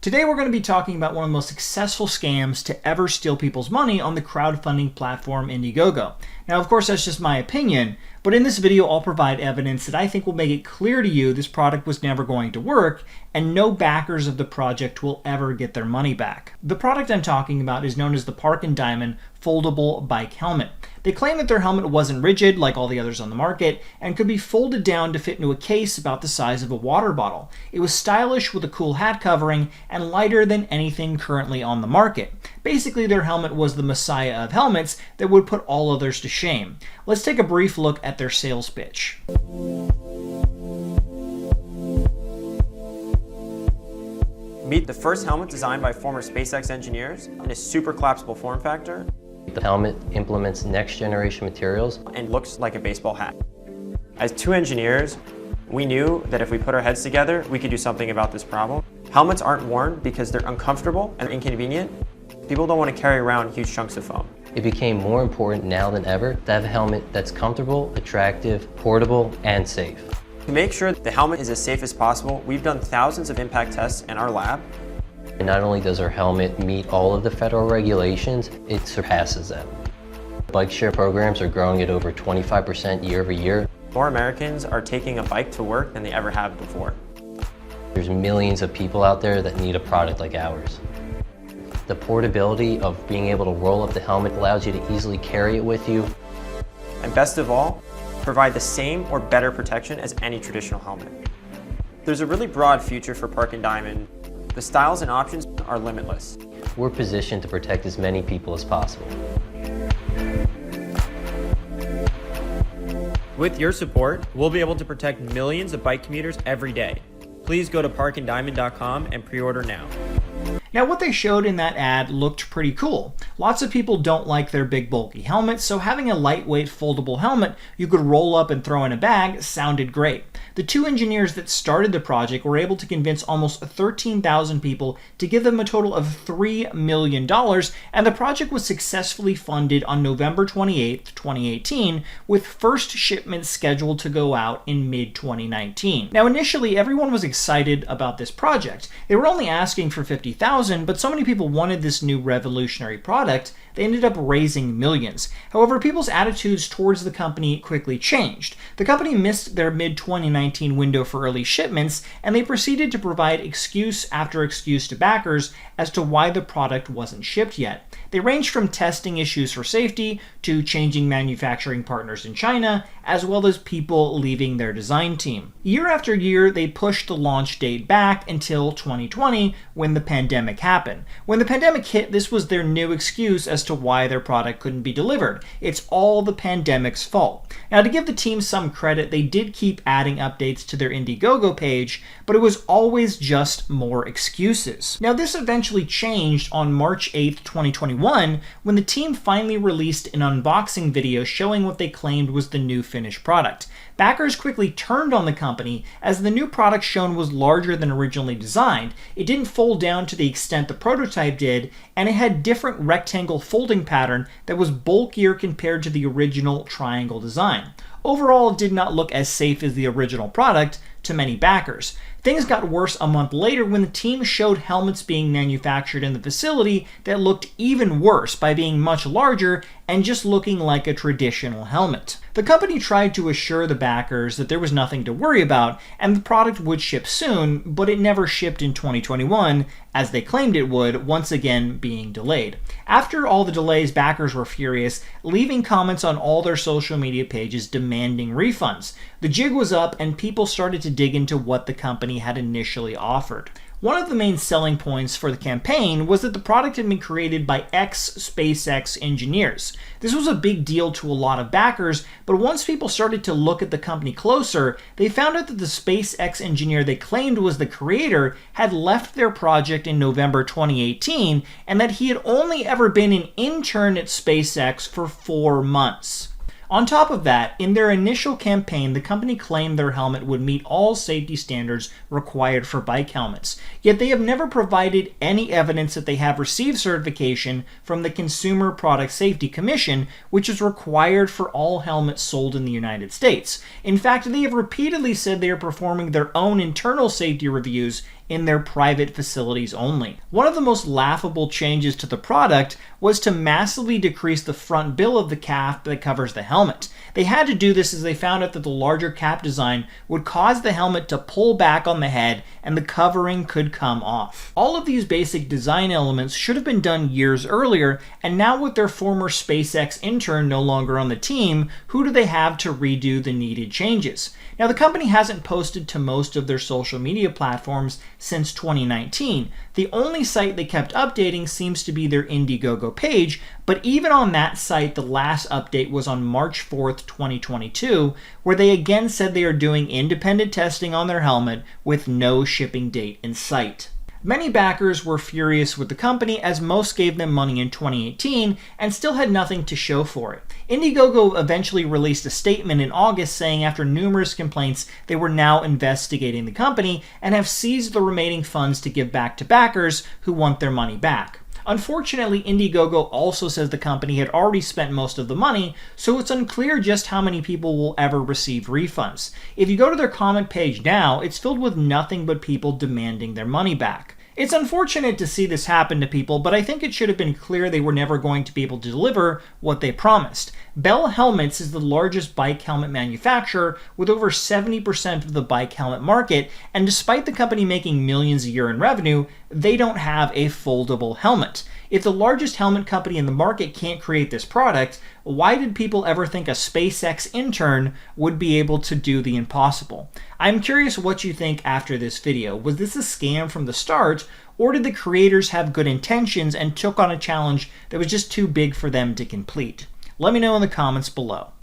Today we're going to be talking about one of the most successful scams to ever steal people's money on the crowdfunding platform Indiegogo. Now, of course, that's just my opinion, but in this video I'll provide evidence that I think will make it clear to you this product was never going to work and no backers of the project will ever get their money back. The product I'm talking about is known as the Park & Diamond Foldable Bike Helmet. They claim that their helmet wasn't rigid like all the others on the market and could be folded down to fit into a case about the size of a water bottle. It was stylish with a cool hat covering and lighter than anything currently on the market. Basically, their helmet was the messiah of helmets that would put all others to shame. Let's take a brief look at their sales pitch. Meet the first helmet designed by former SpaceX engineers in a super collapsible form factor. The helmet implements next generation materials And looks like a baseball hat. As two engineers, we knew that if we put our heads together, we could do something about this problem. Helmets aren't worn because they're uncomfortable and inconvenient. People don't want to carry around huge chunks of foam. It became more important now than ever to have a helmet that's comfortable, attractive, portable, and safe. To make sure the helmet is as safe as possible, we've done thousands of impact tests in our lab. And not only does our helmet meet all of the federal regulations, it surpasses them. Bike share programs are growing at over 25% year over year. More Americans are taking a bike to work than they ever have before. There's millions of people out there that need a product like ours. The portability of being able to roll up the helmet allows you to easily carry it with you. And best of all, provide the same or better protection as any traditional helmet. There's a really broad future for Park & Diamond. The styles and options are limitless. We're positioned to protect as many people as possible. With your support, we'll be able to protect millions of bike commuters every day. Please go to parkanddiamond.com and pre-order now. Now, what they showed in that ad looked pretty cool. Lots of people don't like their big bulky helmets, so having a lightweight foldable helmet you could roll up and throw in a bag sounded great. The two engineers that started the project were able to convince almost 13,000 people to give them a total of $3 million, and the project was successfully funded on November 28, 2018, with first shipments scheduled to go out in mid-2019. Now, initially, everyone was excited about this project. They were only asking for $50,000, but so many people wanted this new revolutionary product, they ended up raising millions. However, people's attitudes towards the company quickly changed. The company missed their mid-2019 window for early shipments, and they proceeded to provide excuse after excuse to backers as to why the product wasn't shipped yet. They ranged from testing issues for safety to changing manufacturing partners in China, as well as people leaving their design team. Year after year, they pushed the launch date back until 2020 when the pandemic happened. When the pandemic hit, this was their new excuse as to why their product couldn't be delivered. It's all the pandemic's fault. Now, to give the team some credit, they did keep adding updates to their Indiegogo page, but it was always just more excuses. Now, this eventually changed on March 8th, 2021, when the team finally released an unboxing video showing what they claimed was the new finished product. Backers quickly turned on the company as the new product shown was larger than originally designed. It didn't fold down to the extent the prototype did, and it had different rectangle folding pattern that was bulkier compared to the original triangle design. Overall, it did not look as safe as the original product to many backers. Things got worse a month later when the team showed helmets being manufactured in the facility that looked even worse by being much larger and just looking like a traditional helmet. The company tried to assure the backers that there was nothing to worry about and the product would ship soon, but it never shipped in 2021 as they claimed it would, once again being delayed. After all the delays, backers were furious, leaving comments on all their social media pages demanding refunds. The jig was up and people started to dig into what the company had initially offered. One of the main selling points for the campaign was that the product had been created by ex-SpaceX engineers. This was a big deal to a lot of backers, but once people started to look at the company closer, they found out that the SpaceX engineer they claimed was the creator had left their project in November 2018, and that he had only ever been an intern at SpaceX for 4 months. On top of that, in their initial campaign, the company claimed their helmet would meet all safety standards required for bike helmets. Yet they have never provided any evidence that they have received certification from the Consumer Product Safety Commission, which is required for all helmets sold in the United States. In fact, they have repeatedly said they are performing their own internal safety reviews in their private facilities only. One of the most laughable changes to the product was to massively decrease the front bill of the cap that covers the helmet. They had to do this as they found out that the larger cap design would cause the helmet to pull back on the head and the covering could come off. All of these basic design elements should have been done years earlier, and now with their former SpaceX intern no longer on the team, who do they have to redo the needed changes? Now, the company hasn't posted to most of their social media platforms since 2019. The only site they kept updating seems to be their Indiegogo page, but even on that site, the last update was on March 4th, 2022, where they again said they are doing independent testing on their helmet with no shipping date in sight. Many backers were furious with the company as most gave them money in 2018 and still had nothing to show for it. Indiegogo eventually released a statement in August saying after numerous complaints they were now investigating the company and have seized the remaining funds to give back to backers who want their money back. Unfortunately, Indiegogo also says the company had already spent most of the money, so it's unclear just how many people will ever receive refunds. If you go to their comment page now, it's filled with nothing but people demanding their money back. It's unfortunate to see this happen to people, but I think it should have been clear they were never going to be able to deliver what they promised. Bell Helmets is the largest bike helmet manufacturer with over 70% of the bike helmet market, and despite the company making millions a year in revenue, they don't have a foldable helmet. If the largest helmet company in the market can't create this product, why did people ever think a SpaceX intern would be able to do the impossible? I'm curious what you think after this video. Was this a scam from the start, or did the creators have good intentions and took on a challenge that was just too big for them to complete? Let me know in the comments below.